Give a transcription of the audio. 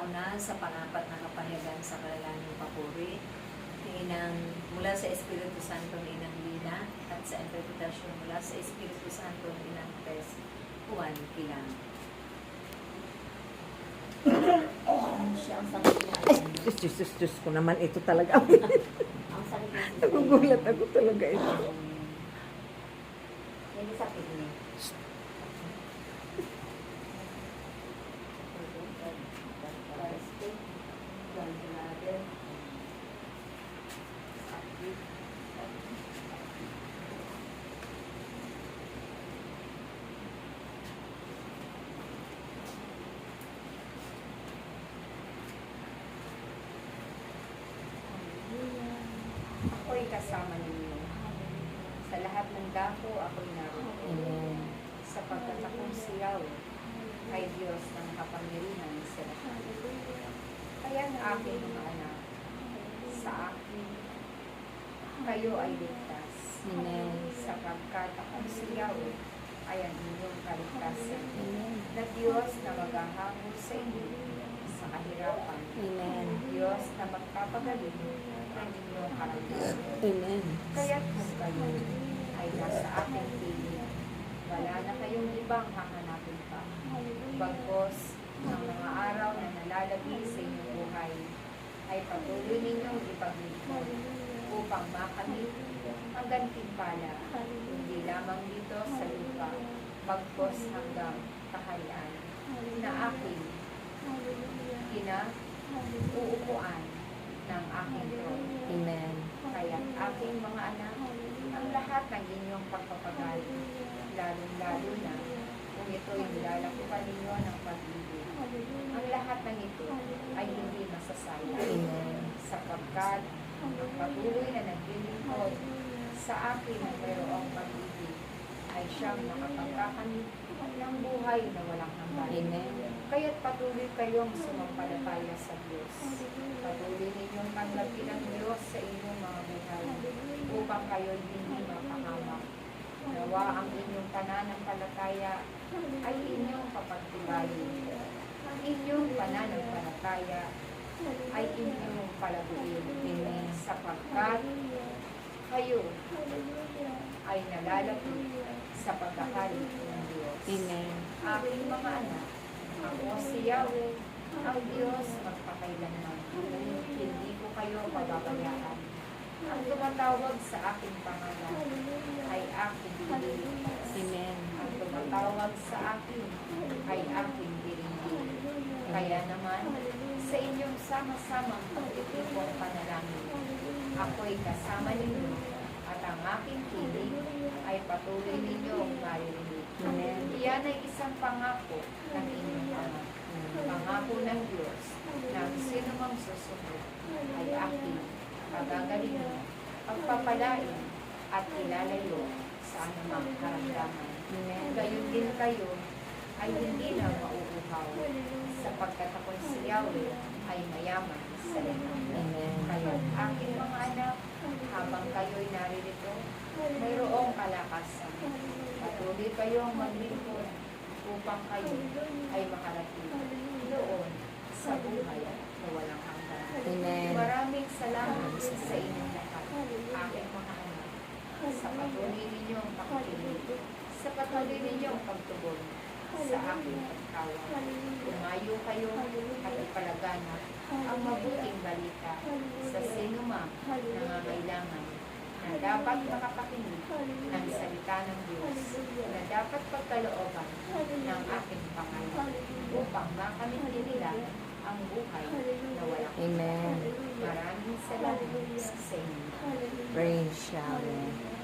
kauna sa pang-apat na kapanyagan sa kalalang papuri, inang mula sa Espiritu Santo ni Inang Lina at sa interpretasyon mula sa Espiritu Santo ni Inang Tess Juan Kilang. Siya ang sakit niya. Diyos ko naman, ito talaga. Ang sakit niya. Nagugulat ako talaga ito. Hindi sakit niya. Ako'y kasama ninyo. Sa lahat ng dako, ako'y naroon. Amen. Sapagkat akong siyaw ay Diyos ng kapangyarihan sa lahat. Kaya ang aking mga anak, sa akin, kayo ay ligtas. Amen. Sapagkat akong siyaw ay ang inyong kaligtasan. Na Diyos na maghahamon sa inyo sa kahirapan. Amen. Diyos na magpapagaling ng inyong karamdaman. Amen. Kaya't kung kayo ay nasa aking piling, wala na kayong ibang hahanapin pa. Bagkos ng mga araw na nalalagay sa inyong buhay, ay patuloy ninyong ipaglingkod upang makamit ang gantimpala, hindi lamang dito sa lupa, bagkos hanggang kaharian, na aking uupuan ng aking throne. Amen. Kaya aking mga anak, ang lahat ng inyong pagpapagali, lalong-lalo na kung ito'y nilalakukan ninyo ng pag-ibig. Ang lahat ng ito ay hindi masasayang. Amen. Sapagkat ang patuloy na naglilingkod sa akin na mayroong pag-ibig ay siyang makapagkakamit ng buhay na walang hanggan. Amen. Kaya't patuloy kayong sumampalataya sa Diyos. Patuloy ninyong tanggapin ang Diyos sa inyong mga buhay upang kayo'y hindi mapahamak. Nawa ang inyong pananampalataya ay inyong kapagtibayin. Ang inyong pananampalataya ay inyong palaguin. Amen. Sapagkat kayo ay nalalapit sa pagkakali ng Diyos. Amen. Aking mga anak, ako si Yahweh, ang Diyos magpakailanman. Hindi ko kayo pababayaan. Ang tumatawag sa aking pangalan ay aking pililigtas. Amen. Ang tumatawag sa akin ay aking diringgin. Kaya naman, sa inyong sama-samang pagtitipong panalangin, ako'y kasama ninyo at ang aking kilig ay patuloy ninyong maririnig. Amen. Iyan ay isang pangako ng inyong Ama. Pangako ng Diyos na ang sino mang susunod ay aking pagagalingin, pagpapalain at ilalayo sa anumang karamdaman. Gayon din kayo ay hindi na mauuhaw sapagkat ako'y si Yahweh ay mayaman sa lahat. Amen. Kaya aking mga anak, habang kayo'y naririto, mayroong kalakasan. Patuloy kayong maglingkod upang kayo ay makarating doon sa buhay na walang hanggan. Amen. Maraming salamat sa inyong lahat, aking mga anak, sa patuloy ninyong pakikinig, sa patuloy ninyong pagtugon sa aking pagtawag. Tumayo kayo at ipalaganap ang mabuting balita sa sinumang nangangailangan na dapat makapakinig ng salita ng Diyos, na dapat pagkalooban ng aking pangalan upang makamit din nila ang buhay na walang Amen. Maraming salamat sa inyo. Praise Yahweh.